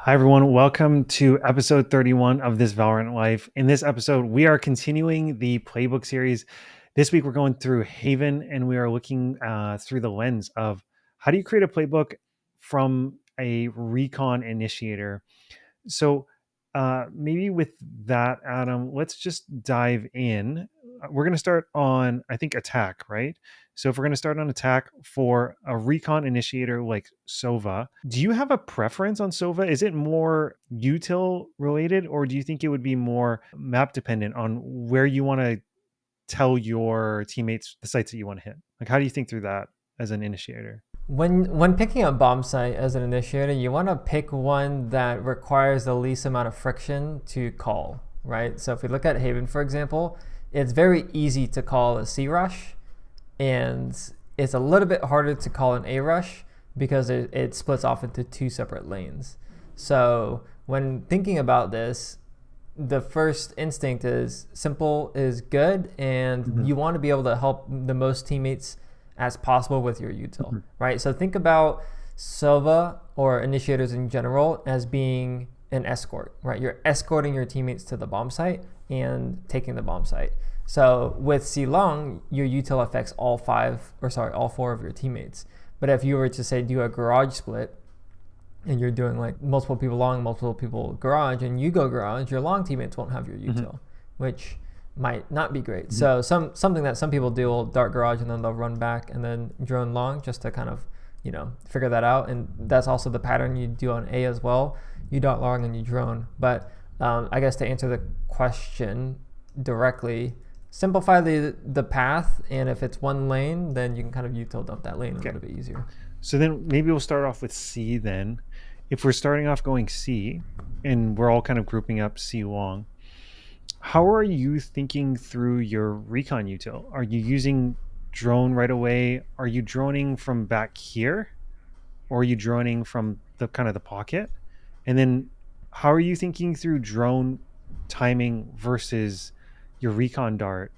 Hi, everyone. Welcome to episode 31 of This Valorant Life. In this episode, we are continuing the Playbook series. This week, we're going through Haven and we are looking through the lens of how do you create a playbook from a Recon Initiator. So, maybe with that, Adam, let's just dive in. We're going to start on, I think, attack, right? So, if we're going to start on attack for a Recon Initiator like Sova, do you have a preference on Sova? Is it more util related, or do you think it would be more map dependent on where you want to tell your teammates the sites that you want to hit? Like, how do you think through that as an initiator? When picking a bomb site as an initiator, you want to pick one that requires the least amount of friction to call, right? So if we look at Haven, for example, it's very easy to call a C rush, and it's a little bit harder to call an A rush because it splits off into two separate lanes. So when thinking about this, the first instinct is simple is good, and you want to be able to help the most teammates as possible with your util, right? So think about Sova or initiators in general as being an escort, right? You're escorting your teammates to the bomb site and taking the bomb site. So with C long, your util affects all four of your teammates. But if you were to say do a garage split and you're doing like multiple people long, multiple people garage, and you go garage, your long teammates won't have your util, which might not be great. So something that some people do will dart garage and then they'll run back and then drone long just to kind of, figure that out. And that's also the pattern you do on A as well. You dart long and you drone. But I guess to answer the question directly, simplify the path, and if it's one lane, then you can kind of util dump that lane a little bit easier. So then maybe we'll start off with C then. If we're starting off going C and we're all kind of grouping up C long, how are you thinking through your recon util? Are you using drone right away? Are you droning from back here? Or are you droning from the kind of the pocket? And then how are you thinking through drone timing versus your recon dart,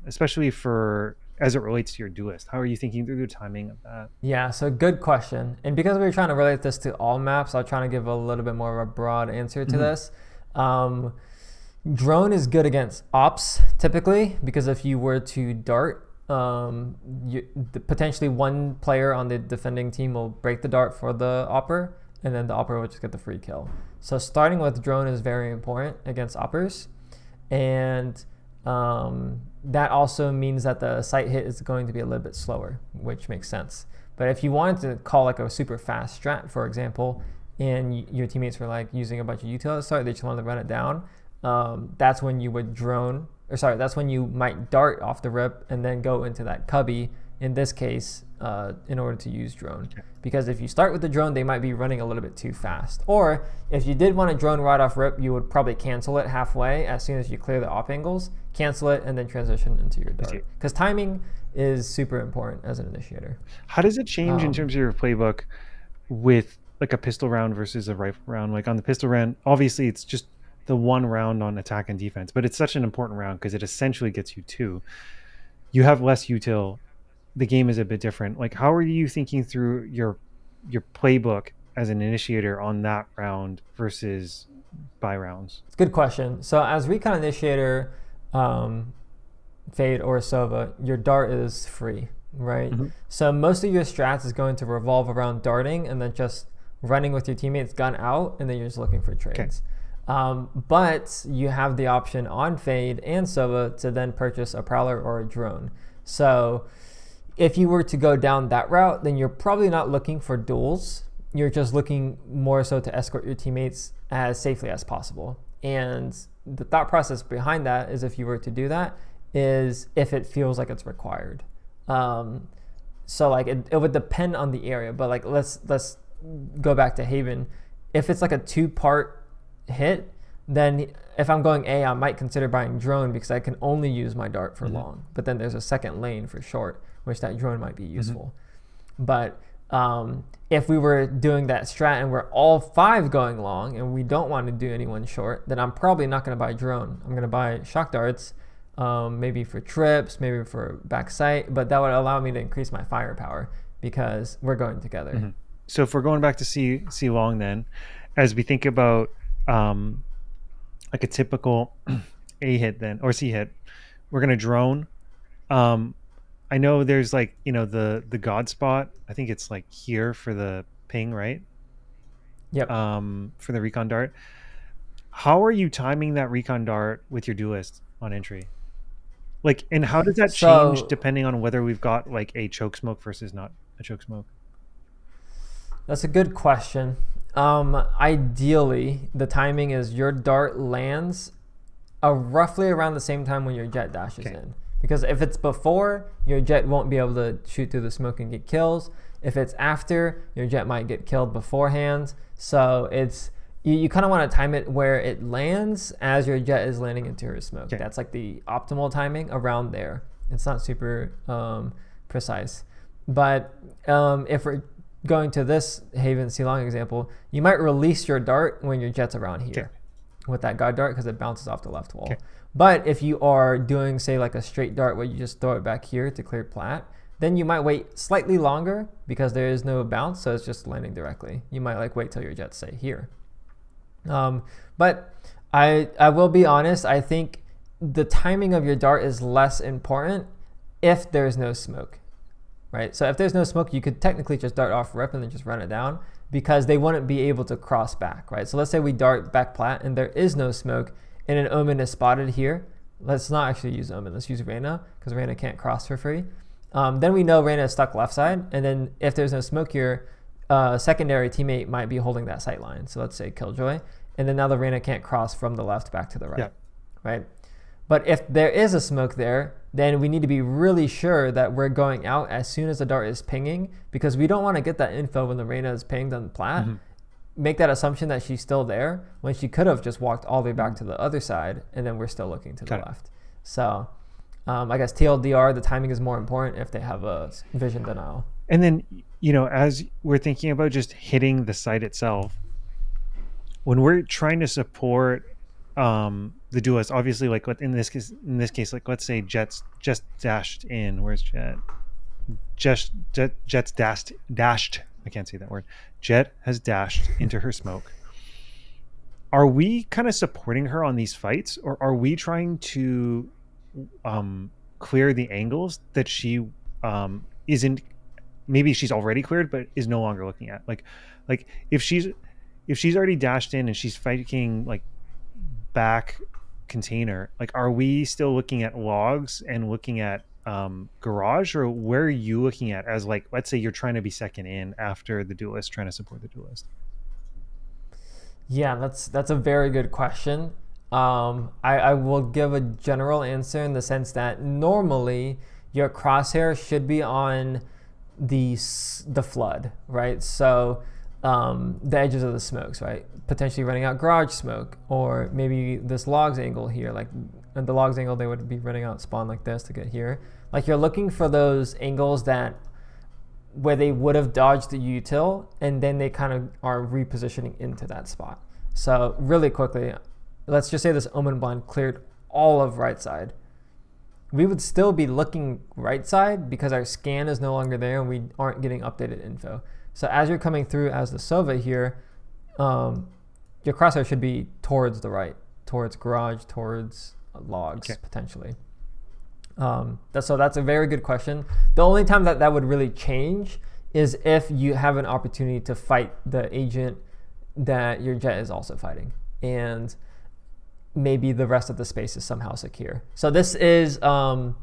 especially for as it relates to your duelist? How are you thinking through the timing of that? Yeah, so good question. And because we were trying to relate this to all maps, I'll try to give a little bit more of a broad answer to this. Drone is good against ops typically, because if you were to dart, potentially one player on the defending team will break the dart for the opper, and then the opper will just get the free kill. So starting with drone is very important against oppers, and that also means that the sight hit is going to be a little bit slower, which makes sense. But if you wanted to call like a super fast strat, for example, and your teammates were like using a bunch of util at the start, they just wanted to run it down, that's when you would that's when you might dart off the rip and then go into that cubby, in this case, in order to use drone. Because if you start with the drone, they might be running a little bit too fast. Or if you did want to drone right off rip, you would probably cancel it halfway as soon as you clear the op angles, cancel it, and then transition into your dart. Because timing is super important as an initiator. How does it change in terms of your playbook with like a pistol round versus a rifle round? Like on the pistol round, obviously it's just the one round on attack and defense, but it's such an important round because it essentially gets you two. You have less util. The game is a bit different. Like, how are you thinking through your playbook as an initiator on that round versus by rounds? It's a good question. So as Recon Initiator, Fade or Sova, your dart is free, right? So most of your strats is going to revolve around darting and then just running with your teammates gun out, and then you're just looking for trades. But you have the option on Fade and Sova to then purchase a Prowler or a drone. So if you were to go down that route, then you're probably not looking for duels. You're just looking more so to escort your teammates as safely as possible. And the thought process behind that is, if you were to do that, is if it feels like it's required. So like it would depend on the area, but like let's go back to Haven. If it's like a 2-part hit, then if I'm going A, I might consider buying drone because I can only use my dart for long. But then there's a second lane for short, which that drone might be useful. But if we were doing that strat and we're all 5 going long and we don't want to do anyone short, then I'm probably not going to buy drone. I'm going to buy shock darts, maybe for trips, maybe for back sight, but that would allow me to increase my firepower because we're going together. So if we're going back to C long then, as we think about um, like a typical A hit then or C hit, we're gonna drone. Um, I know there's like the god spot. I think it's like here for the ping, right? Yep. For the recon dart. How are you timing that recon dart with your duelist on entry? Like, and how does that change So depending on whether we've got like a choke smoke versus not a choke smoke? that's a good question. Ideally, the timing is your dart lands roughly around the same time when your jet dashes Okay. in. Because if it's before, your jet won't be able to shoot through the smoke and get kills. If it's after, your jet might get killed beforehand. So it's you kind of want to time it where it lands as your jet is landing into your smoke. Okay. That's like the optimal timing around there. It's not super precise. But if we're going to this Haven C-Long example, you might release your dart when your jet's around Okay. here with that god dart because it bounces off the left wall. Okay. But if you are doing, say, like a straight dart where you just throw it back here to clear plat, then you might wait slightly longer because there is no bounce, so it's just landing directly. You might like wait till your jets say here. But I will be honest, I think the timing of your dart is less important if there's no smoke, right? So if there's no smoke, you could technically just dart off rip and then just run it down because they wouldn't be able to cross back, right? So let's say we dart back plat and there is no smoke and an omen is spotted here. Let's not actually use omen, let's use Reyna because Reyna can't cross for free. Then we know Reyna is stuck left side, and then if there's no smoke here, secondary teammate might be holding that sight line. So let's say Killjoy, and then now the Reyna can't cross from the left back to the right, Yeah. right? But if there is a smoke there, then we need to be really sure that we're going out as soon as the dart is pinging because we don't want to get that info when the Reyna is pinged on the plat. Mm-hmm. Make that assumption that she's still there when she could have just walked all the way back to the other side, and then we're still looking to the left. So I guess TLDR, the timing is more important if they have a vision denial. And then, as we're thinking about just hitting the site itself, when we're trying to support the duelist, obviously, like in this case, like let's say Jet's just dashed in. Where's Jet? Jet's dashed. I can't say that word. Jet has dashed into her smoke. Are we kind of supporting her on these fights, or are we trying to clear the angles that she isn't? Maybe she's already cleared, but is no longer looking at. Like if she's already dashed in and she's fighting like back container, like are we still looking at logs and looking at garage, or where are you looking at as, like, let's say you're trying to be second in after the duelist, trying to support the duelist? Yeah, that's a very good question. I will give a general answer in the sense that normally your crosshair should be on the flood, right? So the edges of the smokes, right? Potentially running out garage smoke, or maybe this logs angle here, like at the logs angle, they would be running out spawn like this to get here. Like you're looking for those angles that where they would have dodged the util, and then they kind of are repositioning into that spot. So really quickly, let's just say this omen blind cleared all of right side. We would still be looking right side because our scan is no longer there and we aren't getting updated info. So as you're coming through as the Sova here, your crosshair should be towards the right, towards garage, towards logs, Okay. potentially. So that's a very good question. The only time that would really change is if you have an opportunity to fight the agent that your jet is also fighting, and maybe the rest of the space is somehow secure. So this is, how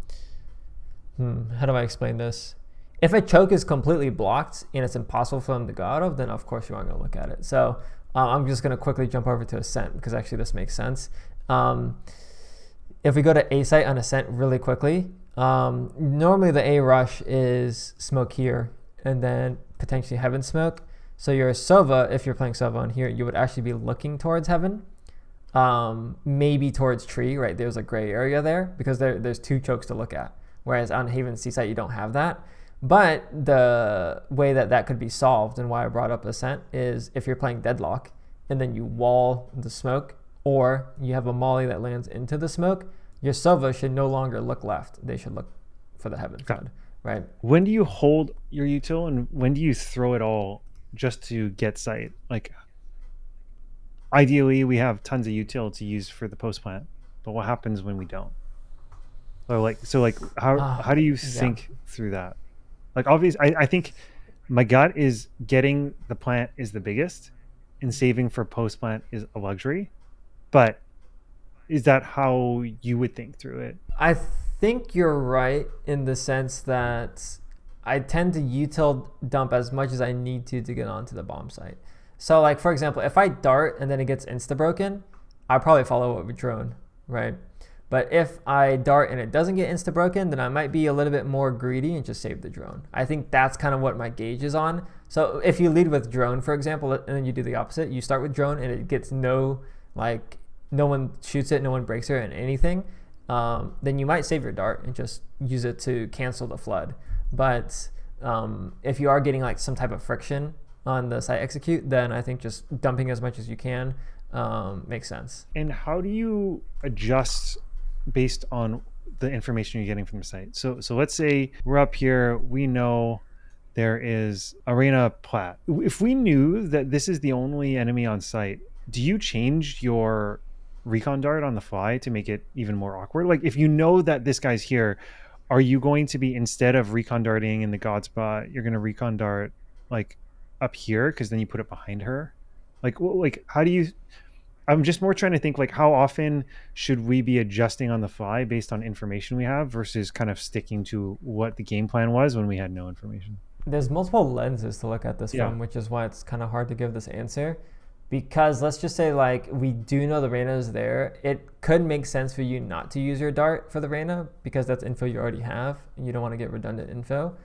do I explain this? If a choke is completely blocked and it's impossible for them to go out of, then of course you aren't going to look at it. So I'm just going to quickly jump over to Ascent because actually this makes sense. If we go to A site on Ascent really quickly, normally the A rush is smoke here and then potentially Heaven smoke. So your Sova, if you're playing Sova on here, you would actually be looking towards Heaven, maybe towards Tree, right? There's a gray area there because there's two chokes to look at. Whereas on Haven C site, you don't have that. But the way that could be solved, and why I brought up Ascent, is if you're playing Deadlock and then you wall the smoke, or you have a molly that lands into the smoke, your Sova should no longer look left. They should look for the Heaven flood, right? When do you hold your util and when do you throw it all just to get sight? Like, ideally we have tons of util to use for the post plant, but what happens when we don't? So how do you Yeah. think through that? Like obviously, I think my gut is getting the plant is the biggest, and saving for post plant is a luxury. But is that how you would think through it? I think you're right in the sense that I tend to util dump as much as I need to get onto the bomb site. So, like for example, if I dart and then it gets insta broken, I probably follow up with drone, right? But if I dart and it doesn't get insta broken, then I might be a little bit more greedy and just save the drone. I think that's kind of what my gauge is on. So if you lead with drone, for example, and then you do the opposite, you start with drone and it gets no one shoots it, no one breaks it, and anything, then you might save your dart and just use it to cancel the flood. But if you are getting like some type of friction on the site execute, then I think just dumping as much as you can makes sense. And how do you adjust based on the information you're getting from the site? So let's say we're up here, we know there is arena plat. If we knew that this is the only enemy on site, do you change your recon dart on the fly to make it even more awkward? Like if you know that this guy's here, are you going to be, instead of recon darting in the god spot, you're going to recon dart like up here because then you put it behind her? Like how do you, I'm just more trying to think like how often should we be adjusting on the fly based on information we have versus kind of sticking to what the game plan was when we had no information. There's multiple lenses to look at this Yeah. from, which is why it's kind of hard to give this answer. Because let's just say like we do know the Reyna is there, it could make sense for you not to use your dart for the Reyna because that's info you already have and you don't want to get redundant info.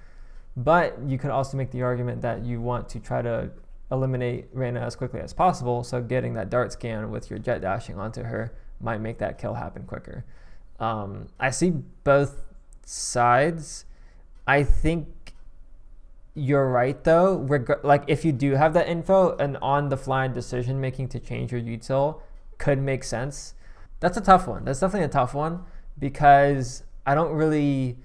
But you could also make the argument that you want to try to eliminate Reyna as quickly as possible, so getting that dart scan with your jet dashing onto her might make that kill happen quicker. I see both sides. I think you're right though. Like if you do have that info, an on the fly decision making to change your util could make sense. That's a tough one. That's definitely a tough one because I don't really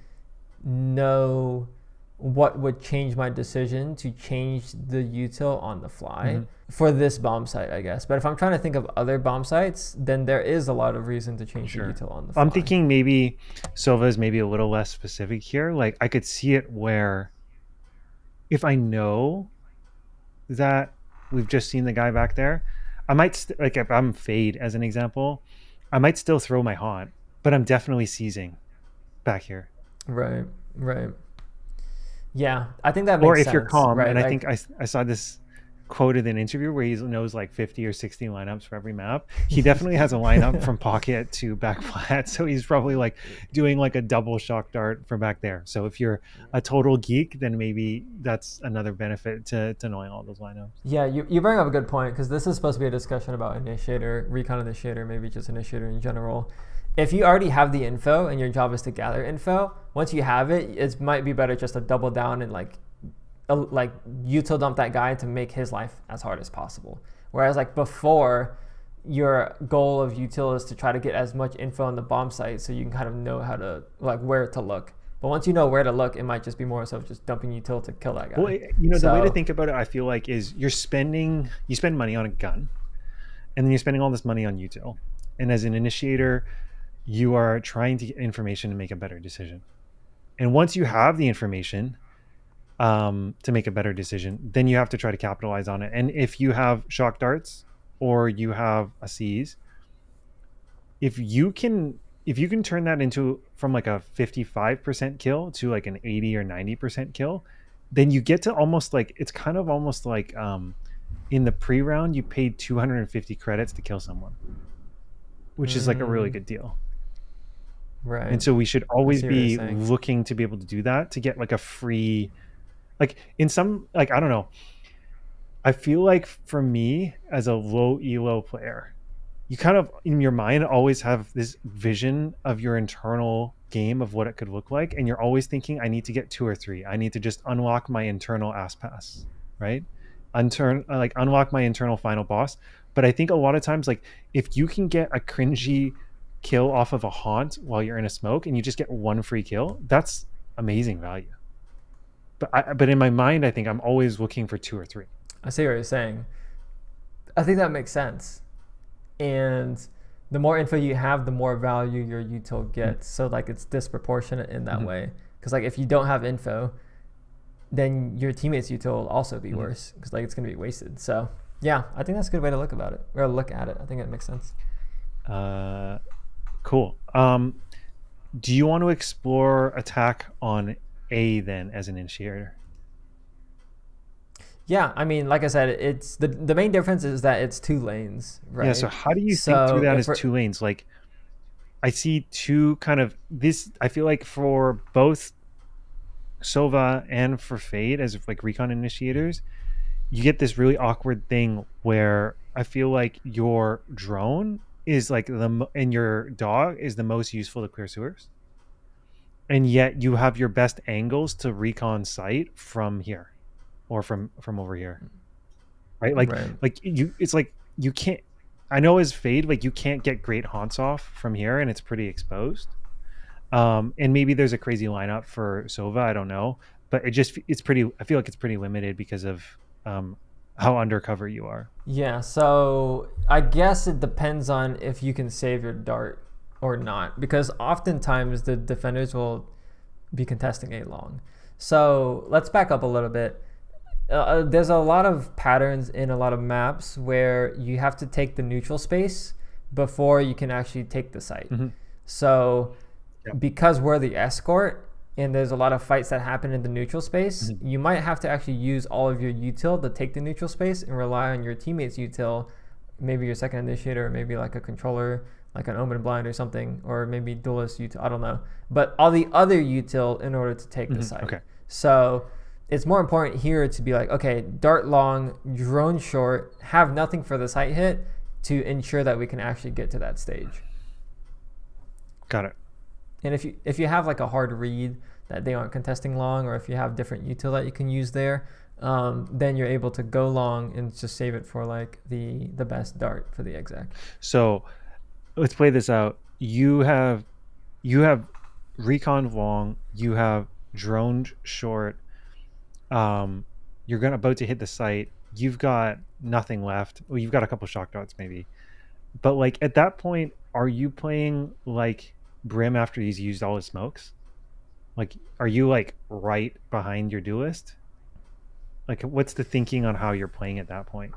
know what would change my decision to change the util on the fly for this bomb site, I guess. But if I'm trying to think of other bomb sites, then there is a lot of reason to change Sure. the util on the fly. I'm thinking maybe Sova is maybe a little less specific here. Like I could see it where if I know that we've just seen the guy back there, I might like if I'm fade as an example, I might still throw my haunt, but I'm definitely seizing back here. Right, right. Yeah, I think that Or makes if sense, you're calm, right? and I Like, think I saw this quote in an interview where he knows like 50 or 60 lineups for every map. He definitely has a lineup from pocket to back flat, so he's probably like doing like a double shock dart from back there. So if you're a total geek, then maybe that's another benefit to knowing all those lineups. yeah, you bring up a good point because this is supposed to be a discussion about initiator, recon initiator, maybe just initiator in general. If you already have the info and your job is to gather info, once you have it, it might be better just to double down and like util dump that guy to make his life as hard as possible. Whereas like before, your goal of util is to try to get as much info on the bomb site so you can kind of know how to like where to look. But once you know where to look, it might just be more so just dumping util to kill that guy. Well, the way to think about it, I feel like, is you spend money on a gun, and then you're spending all this money on util. And as an initiator, you are trying to get information to make a better decision. And once you have the information, to make a better decision, then you have to try to capitalize on it. And if you have shock darts or you have a seize, if you can turn that into from like a 55% kill to like an 80 or 90% kill, then you get to almost like, it's kind of almost like in the pre-round you paid 250 credits to kill someone, which is like a really good deal. Right. And so we should always be looking to be able to do that, to get like a free, like in some, like I don't know, I feel like for me as a low elo player, you kind of in your mind always have this vision of your internal game of what it could look like, and you're always thinking, I need to get 2 or 3, I need to just unlock my internal ass pass, right? Unlock my internal final boss. But I think a lot of times, like if you can get a cringy kill off of a haunt while you're in a smoke and you just get 1 free kill, that's amazing value. But in my mind, I think I'm always looking for 2 or 3. I see what you're saying. I think that makes sense. and the more info you have, the more value your util gets. So like it's disproportionate in that way. Because like if you don't have info, then your teammates' util will also be worse because like it's going to be wasted. So yeah, I think that's a good way to look about it or look at it. I think it makes sense. Cool. Do you want to explore attack on A then as an initiator? Yeah, I mean, like I said, it's the main difference is that it's 2 lanes, Yeah. So right? how do you think through So that if as we're 2 lanes? Like I see two kind of this. I feel like for both Sova and for Fade as like recon initiators, you get this really awkward thing where I feel like your drone is like and your dog is the most useful to clear sewers, and yet you have your best angles to recon site from here or from over here, right? right. Like you, it's like you can't. I know as Fade, like you can't get great haunts off from here, and it's pretty exposed. And maybe there's a crazy lineup for Sova. I don't know, but it's pretty. I feel like it's pretty limited because of um, how undercover you are. Yeah, so I guess it depends on if you can save your dart or not, because oftentimes the defenders will be contesting A long. So let's back up a little bit. There's a lot of patterns in a lot of maps where you have to take the neutral space before you can actually take the site. So because we're the escort and there's a lot of fights that happen in the neutral space, you might have to actually use all of your util to take the neutral space and rely on your teammates' util, maybe your second initiator, or maybe like a controller, like an omen blind or something, or maybe duelist util, I don't know. But all the other util in order to take the site. Okay. So it's more important here to be like, okay, dart long, drone short, have nothing for the site hit to ensure that we can actually get to that stage. Got it. And if you have like a hard read that they aren't contesting long, or if you have different util that you can use there, then you're able to go long and just save it for like the best dart for the exec. So let's play this out. You have recon long. You have drone short. You're about to hit the site. You've got nothing left. Well, you've got a couple shock darts maybe, but like at that point, are you playing like Brim after he's used all his smokes? Like, are you like right behind your duelist? Like, what's the thinking on how you're playing at that point?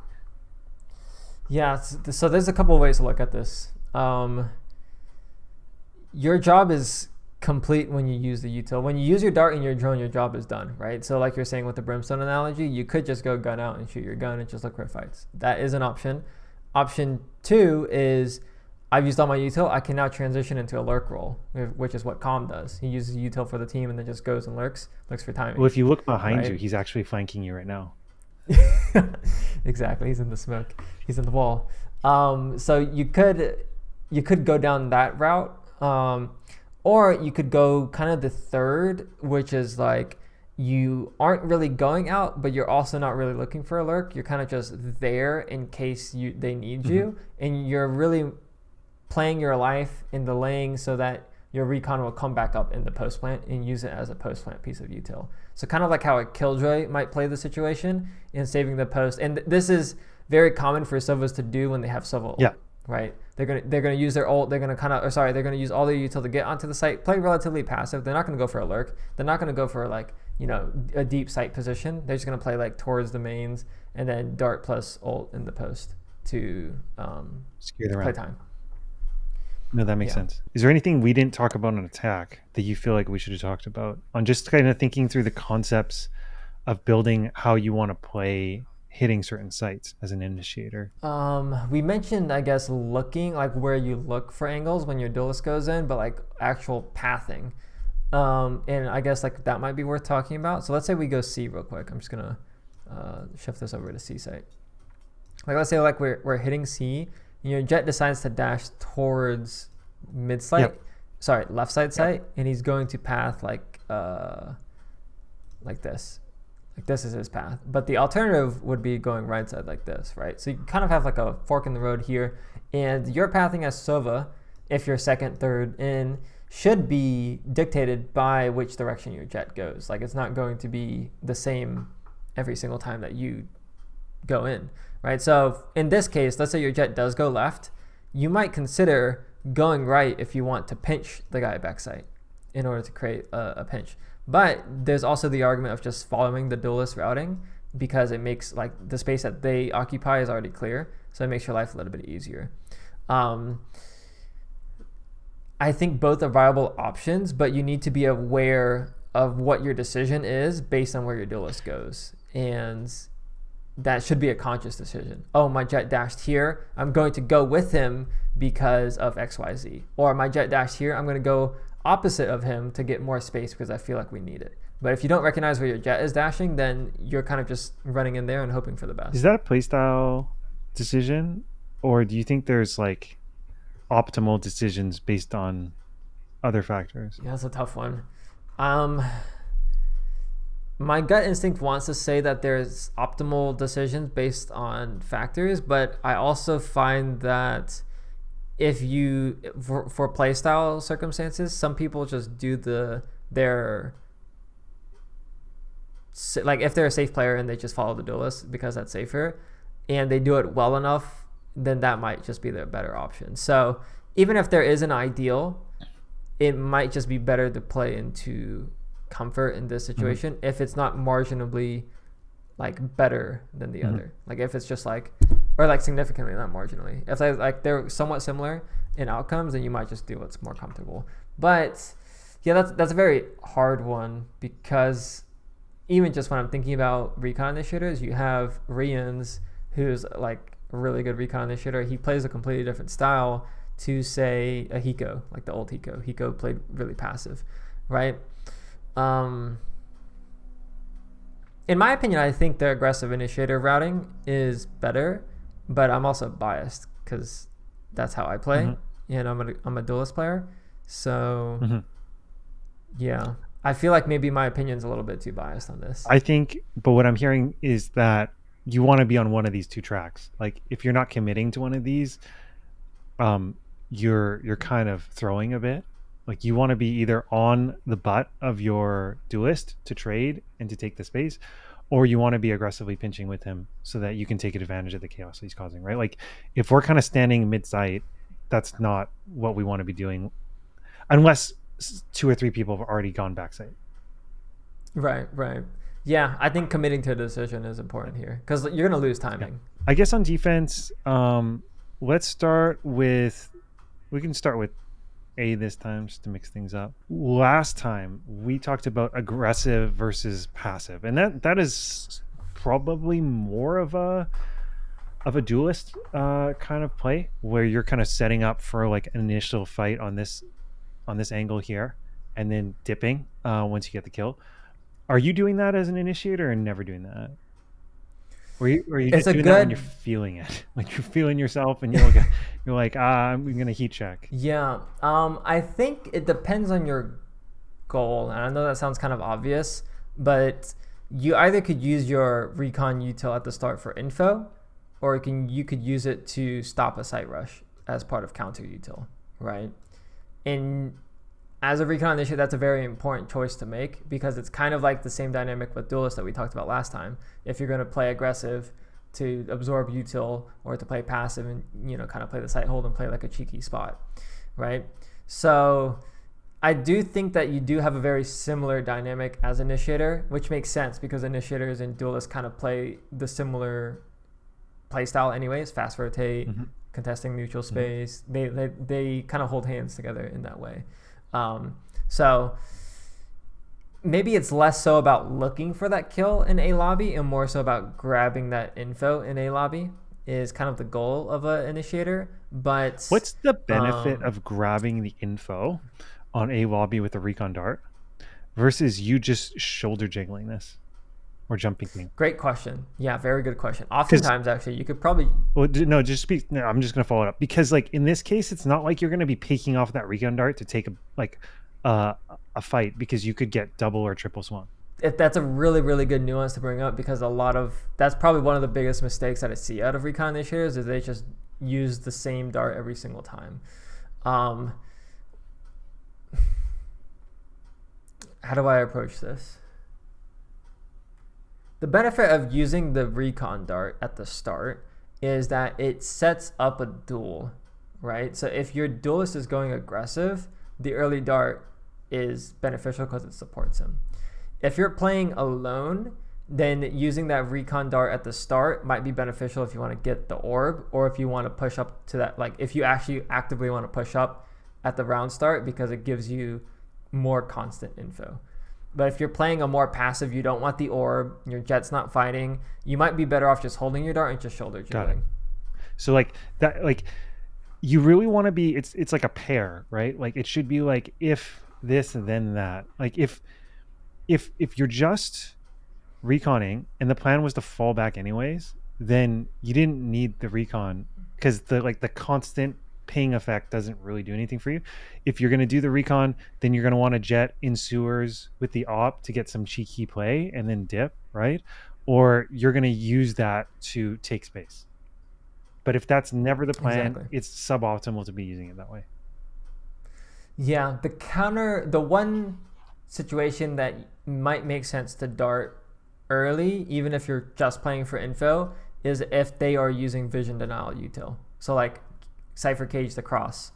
Yeah, so there's a couple of ways to look at this. Your job is complete when you use the util. When you use your dart and your drone, your job is done, right? So like you're saying with the brimstone analogy, you could just go gun out and shoot your gun and just look for fights. That is an option. Option 2 is I've used all my util. I can now transition into a lurk role, which is what Calm does. He uses util for the team and then just goes and lurks for timing. Well, if you look behind you, he's actually flanking you right now. Exactly. He's in the smoke. He's in the wall. So you could go down that route. Or you could go kind of the third, which is like you aren't really going out, but you're also not really looking for a lurk. You're kind of just there in case they need you, and you're really playing your life in the laying so that your recon will come back up in the post plant and use it as a post plant piece of util. So kind of like how a killjoy might play the situation in saving the post. And this is very common for Sovas to do when they have Sova ult. Yeah. Right? They're gonna use their ult. They're gonna use all their util to get onto the site. Play relatively passive. They're not gonna go for a lurk. They're not gonna go for like a deep site position. They're just gonna play like towards the mains and then dart plus ult in the post to play time. No, that makes sense. Is there anything we didn't talk about on attack that you feel like we should have talked about on just kind of thinking through the concepts of building how you want to play hitting certain sites as an initiator? We mentioned, I guess, looking like where you look for angles when your duelist goes in, but like actual pathing. And I guess like that might be worth talking about. So let's say we go C real quick. I'm just gonna shift this over to C site. Like let's say like we're hitting C. Your jet decides to dash towards mid site, left side site, and he's going to path like this. Like this is his path. But the alternative would be going right side like this, right? So you kind of have like a fork in the road here, and your pathing as Sova, if you're second, third in, should be dictated by which direction your jet goes. Like it's not going to be the same every single time that you go in. Right, so in this case, let's say your jet does go left, you might consider going right if you want to pinch the guy backside in order to create a pinch. But there's also the argument of just following the duelist routing, because it makes like the space that they occupy is already clear, so it makes your life a little bit easier. I think both are viable options, but you need to be aware of what your decision is based on where your duelist goes, and that should be a conscious decision. Oh, my jet dashed here, I'm going to go with him because of XYZ. Or my jet dashed here, I'm going to go opposite of him to get more space because I feel like we need it. But if you don't recognize where your jet is dashing, then you're kind of just running in there and hoping for the best. Is that a playstyle decision, or do you think there's like optimal decisions based on other factors? Yeah, that's a tough one. My gut instinct wants to say that there's optimal decisions based on factors, but I also find that if you, for playstyle circumstances, some people just do like if they're a safe player and they just follow the duelist because that's safer, and they do it well enough, then that might just be the better option. So even if there is an ideal, it might just be better to play into comfort in this situation if it's not marginally like better than the other. Like if it's just like, or like significantly, not marginally. If they're somewhat similar in outcomes, then you might just do what's more comfortable. But yeah, that's a very hard one, because even just when I'm thinking about Recon Initiators, you have Rians, who's like a really good Recon Initiator. He plays a completely different style to, say, a Hiko, like the old Hiko. Hiko played really passive, right? In my opinion, I think the aggressive initiator routing is better, but I'm also biased because that's how I play, and I'm a duelist player. So yeah, I feel like maybe my opinion's a little bit too biased on this. I think, but what I'm hearing is that you want to be on one of these two tracks. Like if you're not committing to one of these, you're kind of throwing a bit. Like you want to be either on the butt of your duelist to trade and to take the space, or you want to be aggressively pinching with him so that you can take advantage of the chaos he's causing, right? Like if we're kind of standing mid-sight, that's not what we want to be doing unless 2 or 3 people have already gone backside. Right. Yeah, I think committing to a decision is important here because you're going to lose timing. Yeah. I guess on defense, let's start with, we can start with A this time just to mix things up. Last time we talked about aggressive versus passive, and that is probably more of a duelist kind of play, where you're kind of setting up for like an initial fight on this angle here and then dipping once you get the kill. Are you doing that as an initiator or never doing that? Or you just doing that when you're feeling it? Like you're feeling yourself and you're like, I'm going to heat check. Yeah. I think it depends on your goal. And I know that sounds kind of obvious, but you either could use your Recon util at the start for info, or you could use it to stop a site rush as part of counter util, right? And as a Recon Initiator, that's a very important choice to make, because it's kind of like the same dynamic with duelists that we talked about last time. If you're going to play aggressive to absorb util, or to play passive and kind of play the site hold and play like a cheeky spot, right? So I do think that you do have a very similar dynamic as Initiator, which makes sense because Initiators and duelists kind of play the similar play style anyways, fast rotate, contesting neutral space. They kind of hold hands together in that way. So maybe it's less so about looking for that kill in a lobby and more so about grabbing that info in a lobby is kind of the goal of an initiator. But what's the benefit of grabbing the info on a lobby with a recon dart versus you just shoulder jiggling this or jumping thing? Great question. Yeah, very good question. Oftentimes, actually, you could probably... Well, no, I'm just going to follow it up. Because, like, in this case, it's not like you're going to be picking off that recon dart to take a fight, because you could get double or triple swung. That's a really, really good nuance to bring up, because that's probably one of the biggest mistakes that I see out of Recon Initiators is they just use the same dart every single time. How do I approach this? The benefit of using the recon dart at the start is that it sets up a duel, right? So if your duelist is going aggressive, the early dart is beneficial because it supports him. If you're playing alone, then using that recon dart at the start might be beneficial if you want to get the orb, or if you want to push up to that, like if you actually actively want to push up at the round start, because it gives you more constant info. But if you're playing a more passive, you don't want the orb, your jet's not fighting, you might be better off just holding your dart and just shoulder jiggling. So like that, like you really want to be, it's like a pair, right? Like it should be like if this then that. Like if you're just reconning and the plan was to fall back anyways, then you didn't need the recon, because the constant ping effect doesn't really do anything for you. If you're going to do the recon, then you're going to want to jet in sewers with the op to get some cheeky play and then dip, right? Or you're going to use that to take space. But if that's never the plan, Exactly. it's suboptimal to be using it that way. Yeah, the one situation that might make sense to dart early, even if you're just playing for info, is if they are using vision denial util. So like Cypher Cage the cross,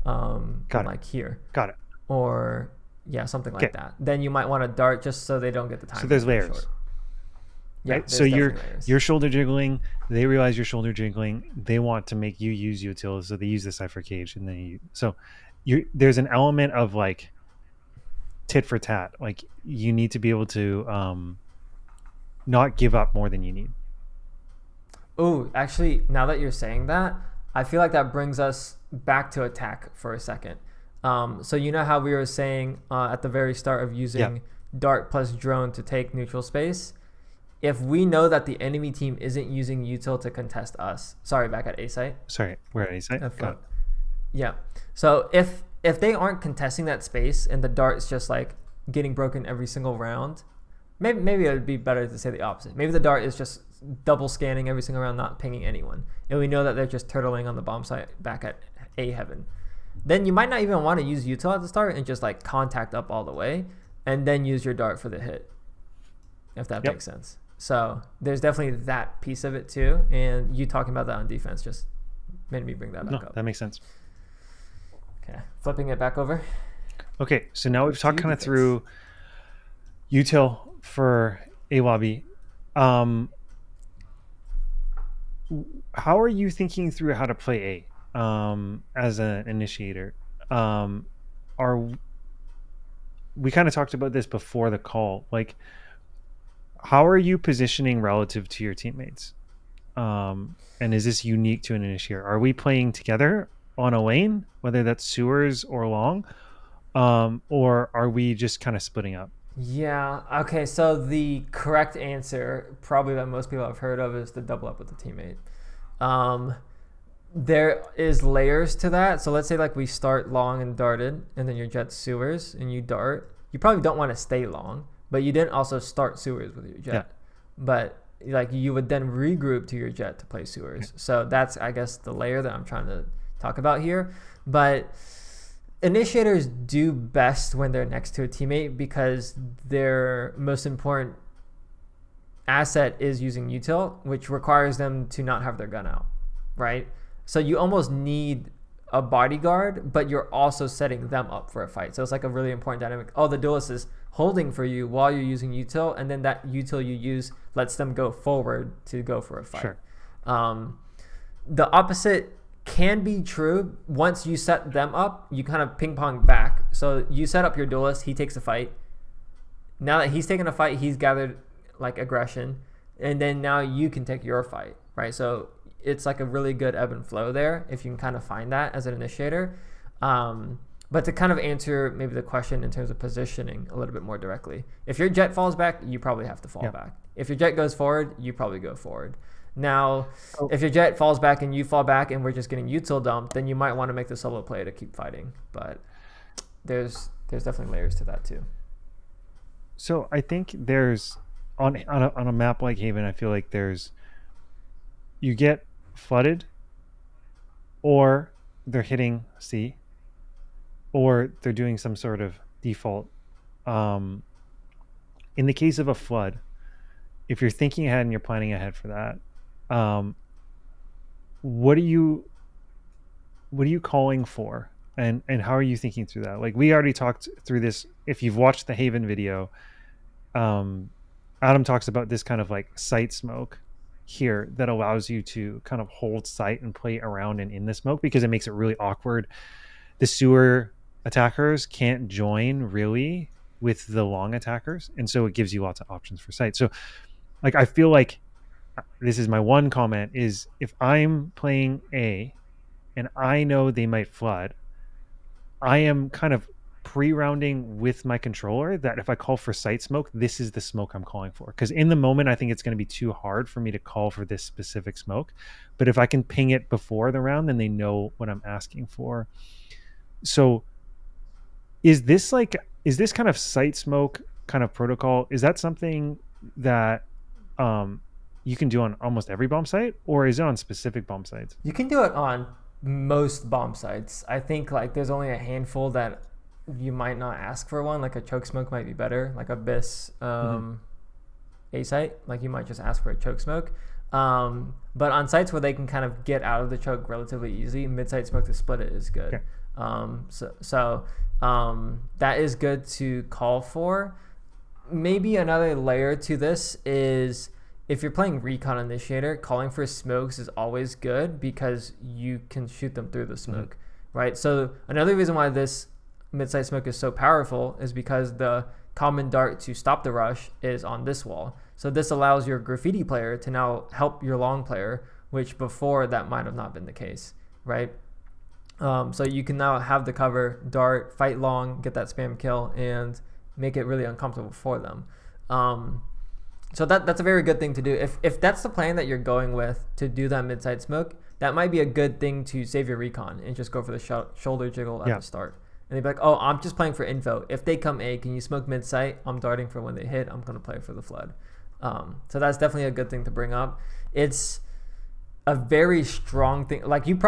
Got it. like here, Got it. or yeah, something like that. Then you might want to dart just so they don't get the time. So there's layers. Short. Yeah, Right? So you're shoulder jiggling. They realize you're shoulder jiggling. They want to make you use util, so they use the Cypher Cage, and then there's an element of like tit for tat. Like you need to be able to not give up more than you need. Oh, actually, now that you're saying that, I feel like that brings us back to attack for a second. So you know how we were saying at the very start of using dart plus drone to take neutral space? If we know that the enemy team isn't using util to contest us, sorry, back at A site. Sorry, we're at A site. Yeah. So if they aren't contesting that space and the dart is just like getting broken every single round, maybe it would be better to say the opposite. Maybe the dart is just double scanning every single round, not pinging anyone, and we know that they're just turtling on the bomb site back at A Heaven. Then you might not even want to use util at the start and just like contact up all the way, and then use your dart for the hit, if that makes sense. So there's definitely that piece of it too, and you talking about that on defense just made me bring that back up. That makes sense. Okay, flipping it back over. Okay, so now we've talked kind of through util for a lobby. How are you thinking through how to play A as an initiator? We kind of talked about this before the call. Like, how are you positioning relative to your teammates? And is this unique to an initiator? Are we playing together on a lane, whether that's sewers or long, or are we just kind of splitting up? Yeah. Okay. So the correct answer, probably that most people have heard of, is to double up with the teammate. There is layers to that. So let's say like we start long and darted, and then your jet sewers and you dart. You probably don't want to stay long, but you didn't also start sewers with your jet. Yeah. But like you would then regroup to your jet to play sewers. So that's, I guess, the layer that I'm trying to talk about here. But initiators do best when they're next to a teammate because their most important asset is using util, which requires them to not have their gun out, right? So you almost need a bodyguard, but you're also setting them up for a fight. So it's like a really important dynamic. Oh, the duelist is holding for you while you're using util, and then that util you use lets them go forward to go for a fight. Sure. The opposite can be true. Once you set them up, you kind of ping pong back. So you set up your duelist, he takes a fight. Now that he's taken a fight, he's gathered like aggression, and then now you can take your fight, right? So it's like a really good ebb and flow there if you can kind of find that as an initiator. But to kind of answer maybe the question in terms of positioning a little bit more directly, if your jet falls back, you probably have to fall back. If your jet goes forward, you probably go forward. Now, if your jet falls back and you fall back and we're just getting util dumped, then you might want to make the solo play to keep fighting. But there's definitely layers to that too. So I think there's on a map like Haven, I feel like you get flooded, or they're hitting C, or they're doing some sort of default. In the case of a flood, if you're thinking ahead and you're planning ahead for that, what are you what are you calling for, and how are you thinking through that? Like, we already talked through this. If you've watched the Haven video, um, Adam talks about this kind of like sight smoke here that allows you to kind of hold sight and play around and in the smoke, because it makes it really awkward. The sewer attackers can't join really with the long attackers, and so it gives you lots of options for sight. So like, I feel like this is my one comment is, if I'm playing A and I know they might flood, I am kind of pre-rounding with my controller that if I call for sight smoke, this is the smoke I'm calling for. Because in the moment, I think it's going to be too hard for me to call for this specific smoke. But if I can ping it before the round, then they know what I'm asking for. So is this kind of sight smoke kind of protocol? Is that something that um, you can do on almost every bomb site, or is it on specific bomb sites? You can do it on most bomb sites. I think like there's only a handful that you might not ask for one. Like a choke smoke might be better. Like Abyss A site, like you might just ask for a choke smoke. But on sites where they can kind of get out of the choke relatively easy, mid site smoke to split it is good. Okay. That is good to call for. Maybe another layer to this is, if you're playing Recon Initiator, calling for smokes is always good because you can shoot them through the smoke, right? So another reason why this mid-sight smoke is so powerful is because the common dart to stop the rush is on this wall. So this allows your graffiti player to now help your long player, which before that might have not been the case, right? So you can now have the cover, dart, fight long, get that spam kill, and make it really uncomfortable for them. So that's a very good thing to do. If that's the plan that you're going with to do that mid-side smoke, that might be a good thing to save your recon and just go for the shoulder jiggle at the start. And they'd be like, oh, I'm just playing for info. If they come A, can you smoke mid-sight? I'm darting for when they hit. I'm going to play for the flood. So that's definitely a good thing to bring up. It's a very strong thing. Like you would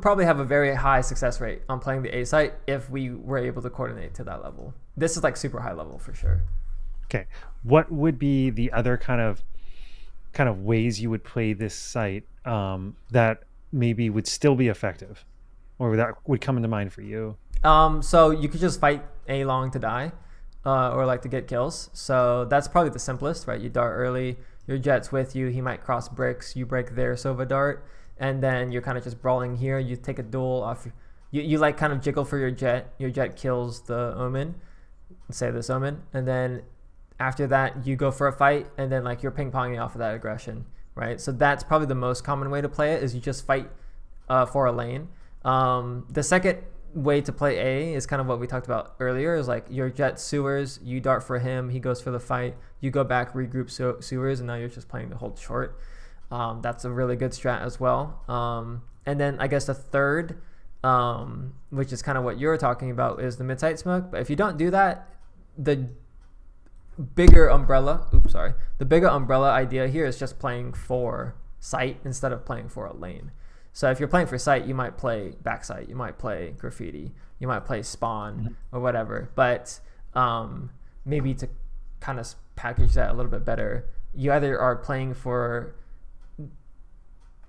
probably have a very high success rate on playing the A site if we were able to coordinate to that level. This is like super high level for sure. Okay. What would be the other kind of ways you would play this site that maybe would still be effective, or that would come into mind for you? So you could just fight A long to die, or like to get kills. So that's probably the simplest, right? You dart early, your jet's with you, he might cross bricks, you break their Sova dart, and then you're kind of just brawling here. You take a duel off, you like kind of jiggle for your jet kills the omen, say this omen, and then after that you go for a fight, and then like you're ping-ponging off of that aggression, right? So that's probably the most common way to play it, is you just fight for a lane. The second way to play A is kind of what we talked about earlier, is like your jet sewers, you dart for him, he goes for the fight, you go back, regroup sewers, and now you're just playing to hold short. That's a really good strat as well. And then I guess the third, which is kind of what you're talking about, is the mid-sight smoke. But if you don't do that, the bigger umbrella idea here is just playing for sight instead of playing for a lane. So if you're playing for sight, you might play backside, you might play graffiti, you might play spawn or whatever. But maybe to kind of package that a little bit better, you either are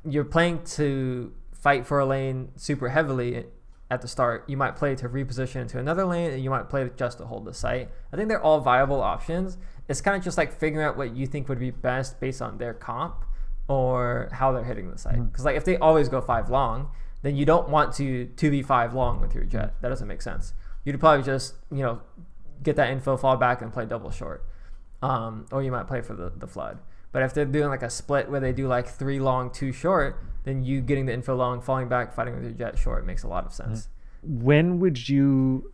you're playing to fight for a lane super heavily at the start. You might play to reposition into another lane, and you might play just to hold the site. I think they're all viable options. It's kind of just like figuring out what you think would be best based on their comp or how they're hitting the site. Because like if they always go 5 long, then you don't want to 2v5 long with your jet. That doesn't make sense. You'd probably just get that info, fall back, and play double short. Or you might play for the flood. But if they're doing like a split where they do like 3 long, 2 short, then you getting the info long, falling back, fighting with your jet short makes a lot of sense. When would you,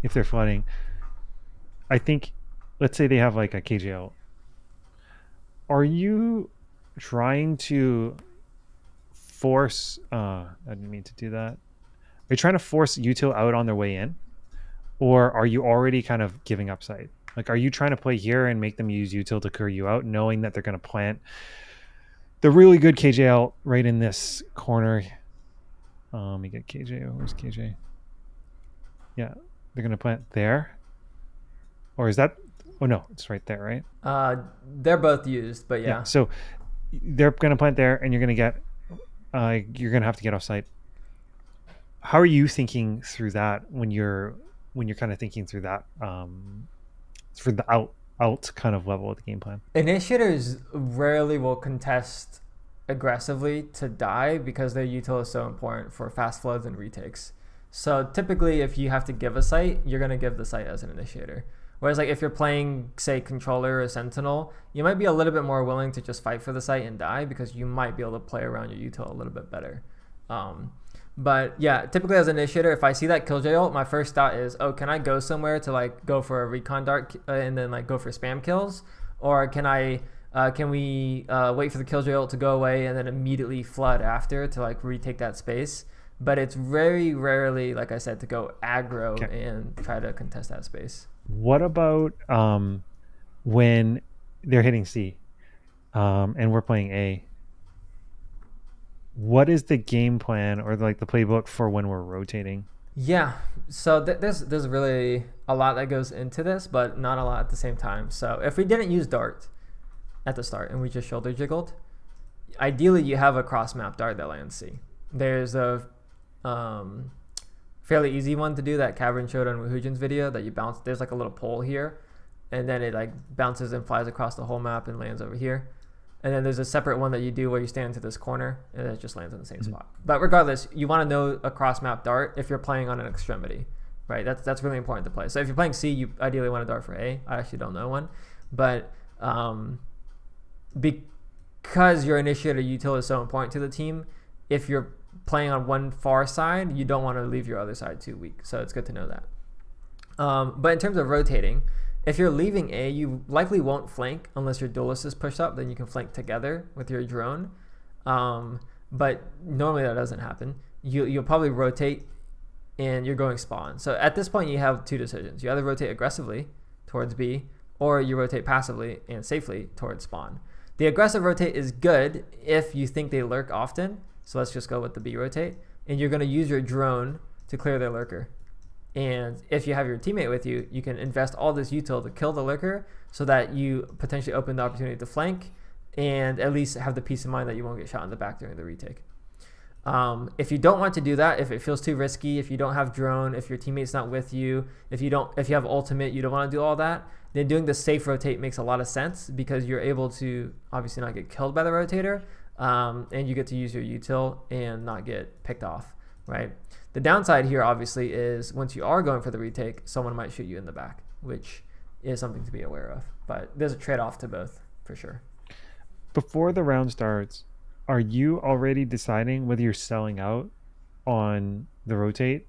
if they're flooding, I think, let's say they have like a KJL, are you trying to force, I didn't mean to do that. Are you trying to force util out on their way in? Or are you already kind of giving up sight? Like, are you trying to play here and make them use util to clear you out, knowing that they're going to plant the really good KJL right in this corner? Let me get KJ. Where's KJ? Yeah, they're going to plant there. Or is that... Oh, no, it's right there, right? They're both used, but yeah. So they're going to plant there, and you're going to get you're gonna have to get off site. How are you thinking through that when you're kind of thinking through that for the out kind of level of the game plan? Initiators rarely will contest aggressively to die because their util is so important for fast floods and retakes. So typically, if you have to give a site, you're going to give the site as an initiator. Whereas, like if you're playing, say, controller or sentinel, you might be a little bit more willing to just fight for the site and die because you might be able to play around your util a little bit better. Um, but yeah, typically as an initiator, if I see that killjoy ult, my first thought is, oh, can I go somewhere to like go for a recon dart and then like go for spam kills, or can we wait for the killjoy ult to go away and then immediately flood after to like retake that space? But it's very rarely, like I said, to go aggro Okay. and try to contest that space. What about when they're hitting C and we're playing A? What is the game plan or like the playbook for when we're rotating? Yeah, so there's really a lot that goes into this, but not a lot at the same time. So if we didn't use dart at the start and we just shoulder jiggled, ideally you have a cross map dart that lands C. There's a um, fairly easy one to do that Cavern showed on Woohoojan's video that you bounce. There's like a little pole here, and then it like bounces and flies across the whole map and lands over here. And then there's a separate one that you do where you stand to this corner and it just lands in the same spot. But regardless, you want to know a cross map dart if you're playing on an extremity, right? That's really important to play. So if you're playing C, you ideally want a dart for A. I actually don't know one, but because your initiator util is so important to the team, if you're playing on one far side, you don't want to leave your other side too weak. So it's good to know that. But in terms of rotating, if you're leaving A, you likely won't flank unless your duelist is pushed up. Then you can flank together with your drone. But normally that doesn't happen. You'll probably rotate and you're going spawn. So at this point, you have two decisions. You either rotate aggressively towards B or you rotate passively and safely towards spawn. The aggressive rotate is good if you think they lurk often. So let's just go with the B rotate. And you're going to use your drone to clear their lurker. And if you have your teammate with you, you can invest all this util to kill the lurker so that you potentially open the opportunity to flank and at least have the peace of mind that you won't get shot in the back during the retake. If you don't want to do that, if it feels too risky, if you don't have drone, if your teammate's not with you, if you have ultimate, you don't want to do all that, then doing the safe rotate makes a lot of sense because you're able to obviously not get killed by the rotator, and you get to use your util and not get picked off, right? The downside here obviously is once you are going for the retake, someone might shoot you in the back, which is something to be aware of. But there's a trade-off to both for sure. Before the round starts, are you already deciding whether you're selling out on the rotate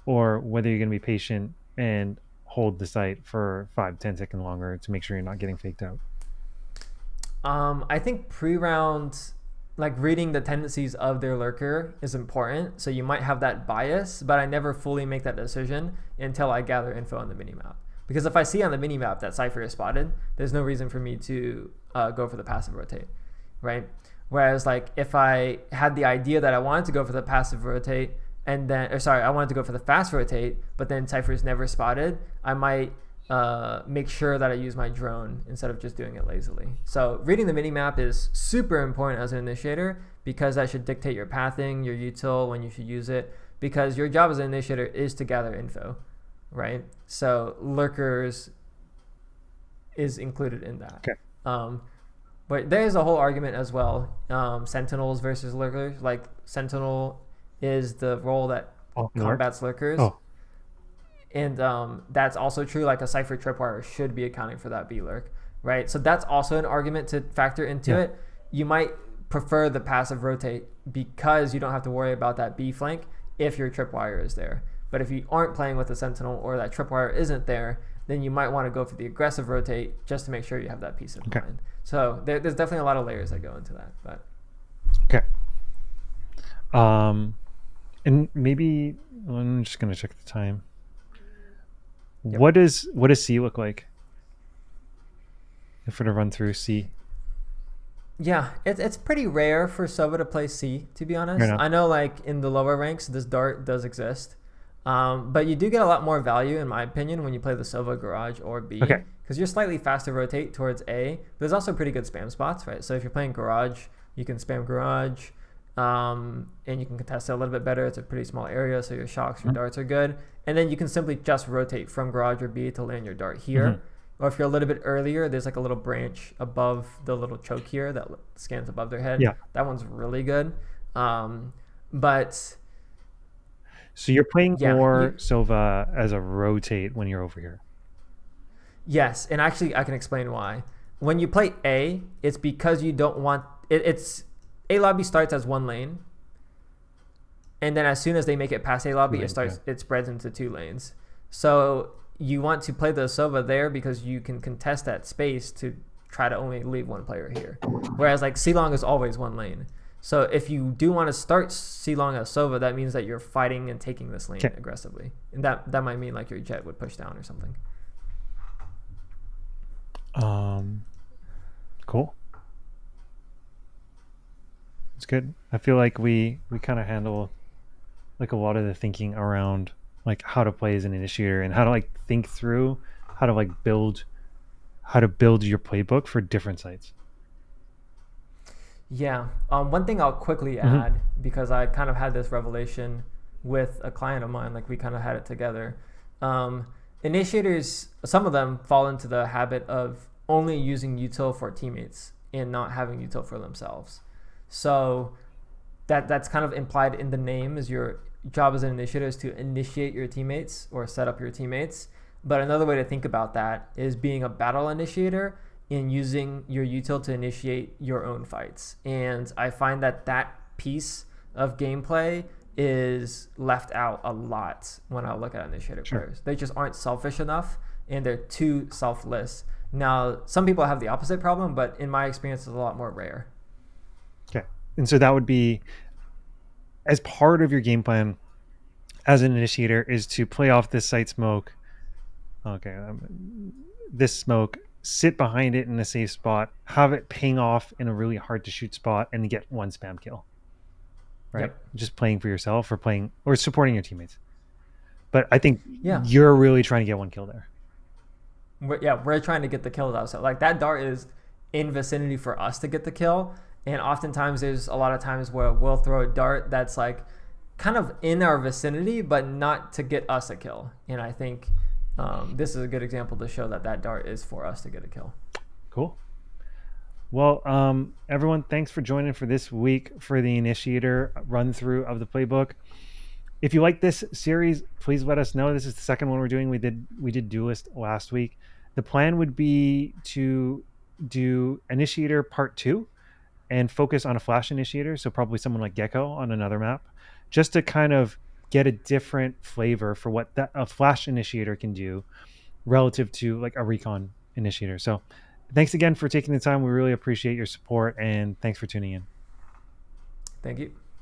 or whether you're going to be patient and hold the site for 5-10 seconds longer to make sure you're not getting faked out? I think pre-round, like reading the tendencies of their lurker is important. So you might have that bias, but I never fully make that decision until I gather info on the minimap. Because if I see on the minimap that Cypher is spotted, there's no reason for me to go for the passive rotate, right? Whereas like if I had the idea that I wanted to go for the passive rotate and then, or sorry, I wanted to go for the fast rotate, but then Cypher is never spotted, I might make sure that I use my drone instead of just doing it lazily. So reading the minimap is super important as an initiator because that should dictate your pathing, your util, when you should use it, because your job as an initiator is to gather info, right? So lurkers is included in that. Okay. But there is a whole argument as well. Sentinels versus lurkers. Like Sentinel is the role that combats lurkers. Oh. And that's also true. Like a Cypher tripwire should be accounting for that B lurk, right? So that's also an argument to factor into it. You might prefer the passive rotate because you don't have to worry about that B flank if your tripwire is there. But if you aren't playing with a Sentinel or that tripwire isn't there, then you might want to go for the aggressive rotate just to make sure you have that peace of mind. So there's definitely a lot of layers that go into that. But okay. And maybe I'm just gonna check the time. Yep. What does C look like? If we're to run through C. Yeah, it's pretty rare for Sova to play C, to be honest. I know like in the lower ranks, this dart does exist. But you do get a lot more value, in my opinion, when you play the Sova Garage or B. Okay. Because you're slightly faster rotate towards A. But there's also pretty good spam spots, right? So if you're playing Garage, you can spam Garage. and you can contest it a little bit better. It's a pretty small area, so your shocks, your Mhm. darts are good. And then you can simply just rotate from garage or B to land your dart Mhm. here. Or if you're a little bit earlier, there's like a little branch above the little choke here that scans above their head. Yeah. That one's really good. But So you're playing yeah, more Sova as a rotate when you're over here. yes, and actually I can explain why. When you play A, it's because you don't want it's A lobby starts as one lane, and then as soon as they make it past A Two lobby, lanes, yeah. it spreads into 2 lanes. So you want to play the Sova there because you can contest that space to try to only leave one player here. Whereas like C long is always one lane. So if you do want to start C long as Sova, that means that you're fighting and taking this lane Okay. aggressively, and that might mean like your jet would push down or something. Cool. It's good. I feel like we kind of handle like a lot of the thinking around like how to play as an initiator and how to like think through how to like build your playbook for different sites. Yeah. One thing I'll quickly Mm-hmm. add, because I kind of had this revelation with a client of mine, like we kind of had it together. Um, Initiators, some of them fall into the habit of only using util for teammates and not having util for themselves. So that's kind of implied in the name, is your job as an initiator is to initiate your teammates or set up your teammates. But another way to think about that is being a battle initiator and using your util to initiate your own fights. And I find that that piece of gameplay is left out a lot when I look at initiator Sure. players. They just aren't selfish enough, and they're too selfless. Now, some people have the opposite problem, but in my experience, it's a lot more rare. Okay. And so that would be as part of your game plan as an initiator is to play off this site smoke. Okay. This smoke, sit behind it in a safe spot, have it ping off in a really hard to shoot spot, and get one spam kill. Right? Yep. Just playing for yourself or playing or supporting your teammates. But I think Yeah. you're really trying to get one kill there. We're trying to get the kills out. So like that dart is in vicinity for us to get the kill, and oftentimes there's a lot of times where we'll throw a dart that's like kind of in our vicinity, but not to get us a kill. And I think this is a good example to show that that dart is for us to get a kill. Cool. Well, everyone, thanks for joining for this week for the initiator run through of the playbook. If you like this series, please let us know. This is the second one we're doing. We did duelist last week. The plan would be to do initiator part 2 and focus on a flash initiator, so probably someone like Gecko on another map, just to kind of get a different flavor for what that a flash initiator can do relative to like a recon initiator. So thanks again for taking the time. We really appreciate your support, and thanks for tuning in. Thank you.